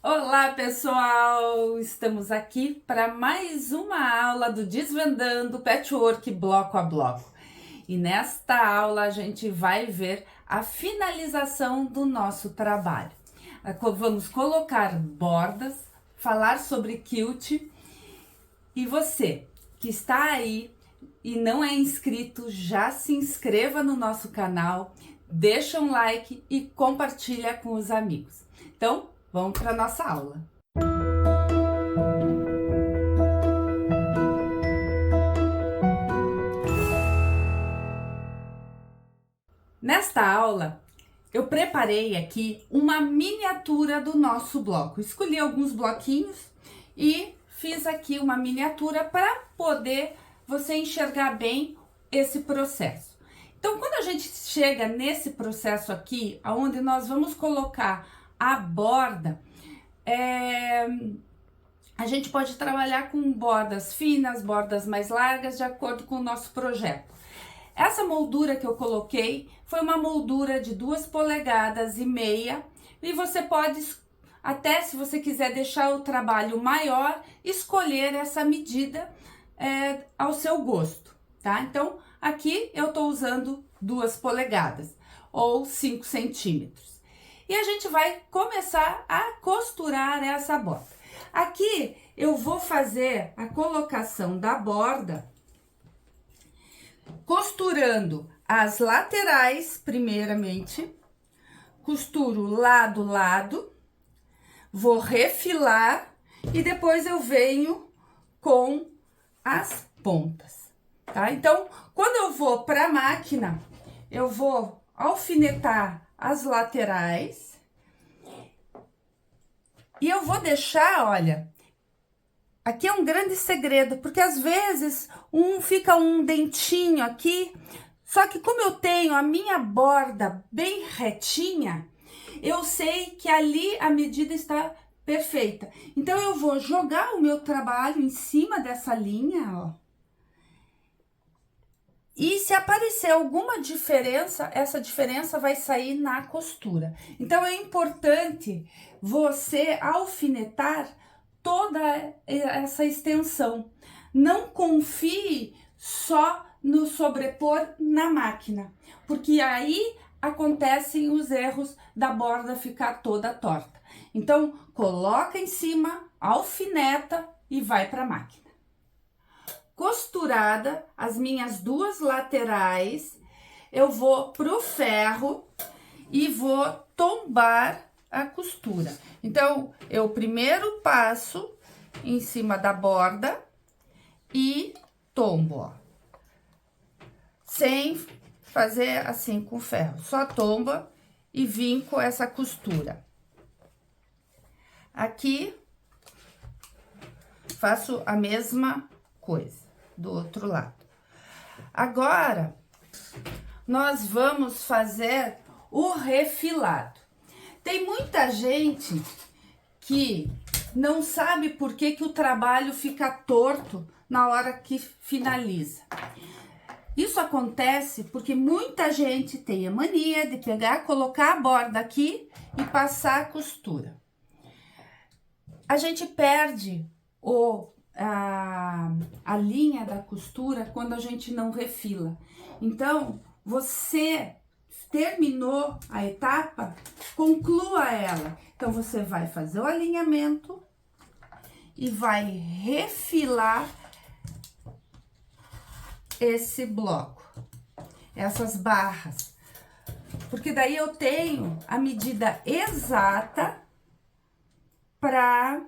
Olá, pessoal! Estamos aqui para mais uma aula do Desvendando Patchwork bloco a bloco. E nesta aula a gente vai ver a finalização do nosso trabalho. Vamos colocar bordas, falar sobre quilt. E você que está aí e não é inscrito, já se inscreva no nosso canal, deixa um like e compartilha com os amigos. Então, vamos para a nossa aula. Nesta aula, eu preparei aqui uma miniatura do nosso bloco. Escolhi alguns bloquinhos e fiz aqui uma miniatura para poder você enxergar bem esse processo. Então, quando a gente chega nesse processo aqui, onde nós vamos colocar a borda, a gente pode trabalhar com bordas finas, bordas mais largas, de acordo com o nosso projeto. Essa moldura que eu coloquei foi uma moldura de 2,5 polegadas e você pode, até se você quiser deixar o trabalho maior, escolher essa medida ao seu gosto, tá? Então, aqui eu tô usando 2 polegadas ou 5 centímetros. E a gente vai começar a costurar essa borda. Aqui eu vou fazer a colocação da borda costurando as laterais primeiramente, costuro lado, vou refilar e depois eu venho com as pontas, tá? Então, quando eu vou para a máquina, eu vou alfinetar as laterais e eu vou deixar, olha, aqui é um grande segredo, porque às vezes fica um dentinho aqui, só que como eu tenho a minha borda bem retinha, eu sei que ali a medida está perfeita. Então, eu vou jogar o meu trabalho em cima dessa linha, ó. E se aparecer alguma diferença, essa diferença vai sair na costura. Então, é importante você alfinetar toda essa extensão. Não confie só no sobrepor na máquina, porque aí acontecem os erros da borda ficar toda torta. Então, coloca em cima, alfineta e vai para a máquina. Costurada as minhas 2 laterais, eu vou pro ferro e vou tombar a costura. Então, eu primeiro passo em cima da borda e tombo, ó. Sem fazer assim com o ferro, só tomba e vinco essa costura. Aqui, faço a mesma coisa do outro lado. Agora, nós vamos fazer o refilado. Tem muita gente que não sabe por que o trabalho fica torto na hora que finaliza. Isso acontece porque muita gente tem a mania de pegar, colocar a borda aqui e passar a costura. A gente perde a linha da costura quando a gente não refila. Então, você terminou a etapa, conclua ela. Então, você vai fazer o alinhamento e vai refilar esse bloco, essas barras, porque daí eu tenho a medida exata para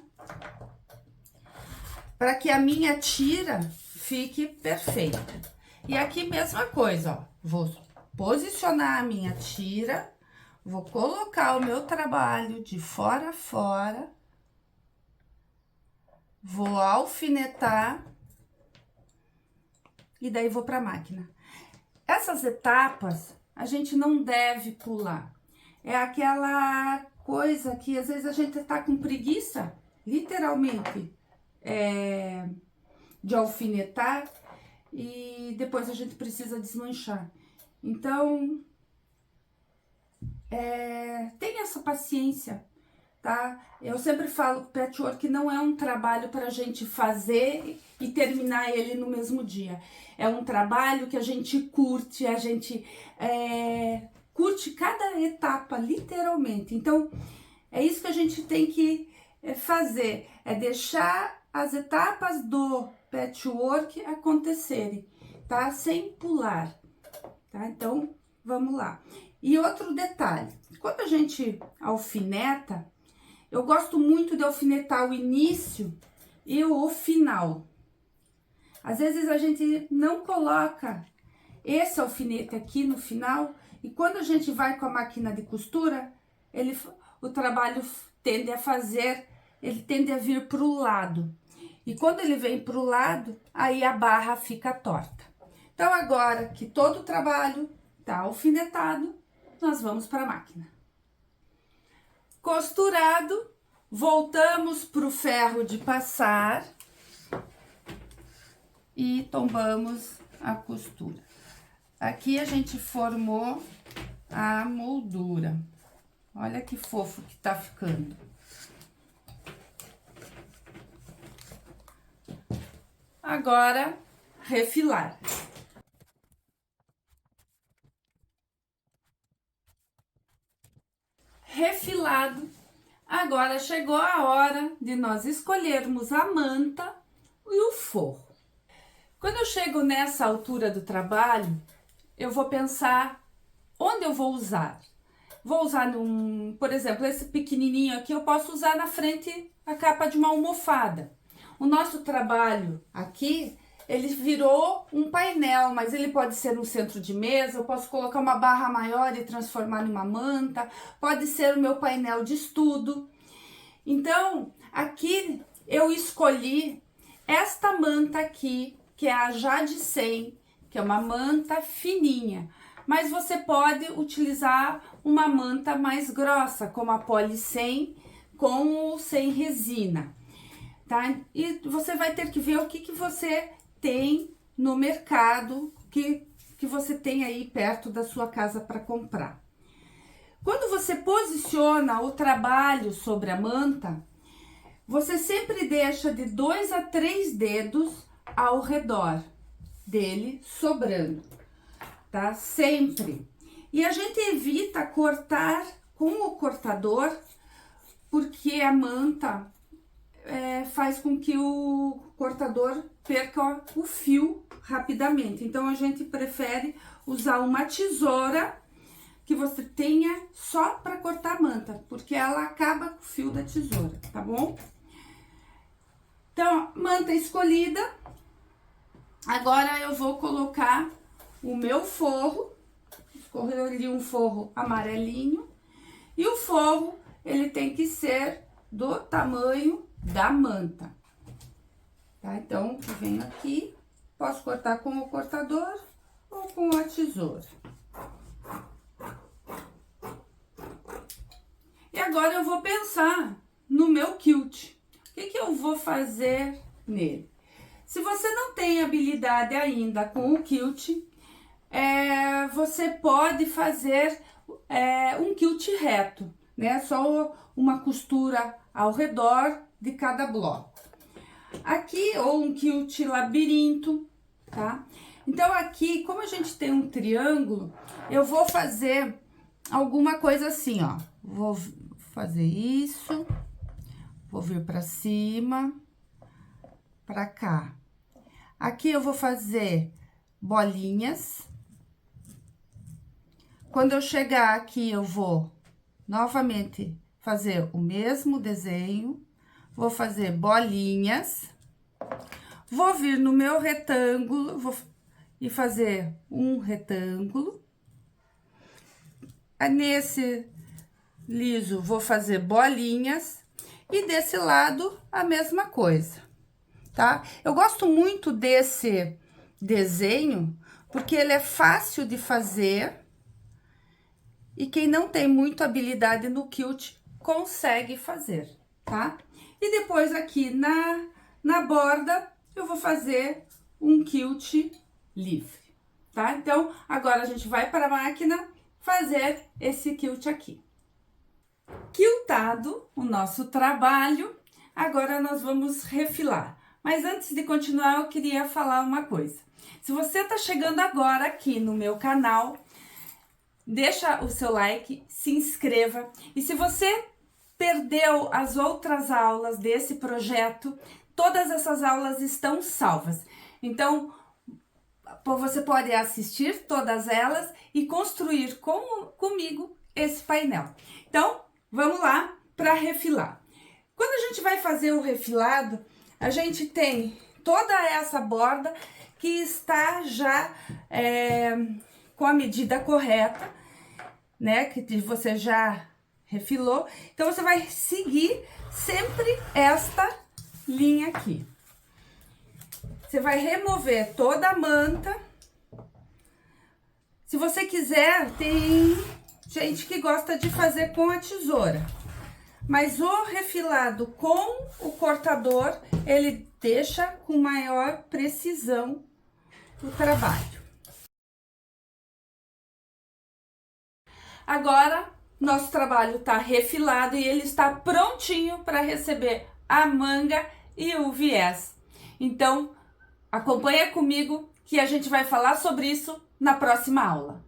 que a minha tira fique perfeita. E aqui mesma coisa, ó, vou posicionar a minha tira, vou colocar o meu trabalho de fora a fora, vou alfinetar e daí vou para a máquina. Essas etapas a gente não deve pular. É aquela coisa que às vezes a gente tá com preguiça, literalmente, de alfinetar e depois a gente precisa desmanchar. Então, tenha essa paciência, tá? Eu sempre falo que patchwork não é um trabalho para a gente fazer e terminar ele no mesmo dia. É um trabalho que a gente curte, a gente curte cada etapa, literalmente. Então, é isso que a gente tem que fazer, é deixar as etapas do patchwork acontecerem, tá? Sem pular, tá? Então, vamos lá. E outro detalhe, quando a gente alfineta, eu gosto muito de alfinetar o início e o final. Às vezes a gente não coloca esse alfinete aqui no final e quando a gente vai com a máquina de costura, o trabalho tende a vir para o lado. E quando ele vem para o lado, aí a barra fica torta. Então agora que todo o trabalho tá alfinetado, nós vamos para a máquina. Costurado, voltamos para o ferro de passar e tombamos a costura. Aqui a gente formou a moldura. Olha que fofo que tá ficando. Agora, refilar. Refilado. Agora chegou a hora de nós escolhermos a manta e o forro. Quando eu chego nessa altura do trabalho, eu vou pensar onde eu vou usar. Vou usar por exemplo, esse pequenininho aqui, eu posso usar na frente a capa de uma almofada. O nosso trabalho aqui, ele virou um painel, mas ele pode ser no centro de mesa, eu posso colocar uma barra maior e transformar numa manta, pode ser o meu painel de estudo. Então, aqui eu escolhi esta manta aqui, que é a Jade 100, que é uma manta fininha. Mas você pode utilizar uma manta mais grossa, como a Poly 100, com ou sem resina, tá? E você vai ter que ver o que você tem no mercado, que você tem aí perto da sua casa para comprar. Quando você posiciona o trabalho sobre a manta, você sempre deixa de 2 a 3 dedos ao redor dele sobrando, tá? Sempre. E a gente evita cortar com o cortador, porque a manta faz com que o cortador perca o fio rapidamente. Então, a gente prefere usar uma tesoura que você tenha só para cortar a manta, porque ela acaba com o fio da tesoura, tá bom? Então, manta escolhida. Agora eu vou colocar o meu forro. Escolhi um forro amarelinho. E o forro, ele tem que ser do tamanho da manta. Tá? Então, eu venho aqui, posso cortar com o cortador ou com a tesoura. E agora eu vou pensar no meu quilt. O que eu vou fazer nele? Se você não tem habilidade ainda com o quilt, você pode fazer um quilt reto, né? Só uma costura ao redor de cada bloco. Aqui, ou um quilt labirinto, tá? Então, aqui, como a gente tem um triângulo, eu vou fazer alguma coisa assim, ó. Vou fazer isso, vou vir pra cima, pra cá. Aqui eu vou fazer bolinhas. Quando eu chegar aqui, eu vou novamente fazer o mesmo desenho, vou fazer bolinhas, vou vir no meu retângulo, e fazer um retângulo. Nesse liso, vou fazer bolinhas, e desse lado, a mesma coisa, tá? Eu gosto muito desse desenho, porque ele é fácil de fazer, e quem não tem muita habilidade no quilt consegue fazer, tá? E depois aqui na borda eu vou fazer um quilt livre, tá? Então, agora a gente vai para a máquina fazer esse quilt aqui. Quiltado o nosso trabalho, agora nós vamos refilar. Mas antes de continuar, eu queria falar uma coisa. Se você está chegando agora aqui no meu canal, deixa o seu like, se inscreva. E se você perdeu as outras aulas desse projeto, todas essas aulas estão salvas. Então, você pode assistir todas elas e construir comigo esse painel. Então, vamos lá para refilar. Quando a gente vai fazer o refilado, a gente tem toda essa borda que está já com a medida correta, né? Que você já refilou. Então, você vai seguir sempre esta linha aqui. Você vai remover toda a manta. Se você quiser, tem gente que gosta de fazer com a tesoura. Mas o refilado com o cortador, ele deixa com maior precisão o trabalho. Agora, nosso trabalho está refilado e ele está prontinho para receber a manga e o viés. Então, acompanha comigo que a gente vai falar sobre isso na próxima aula.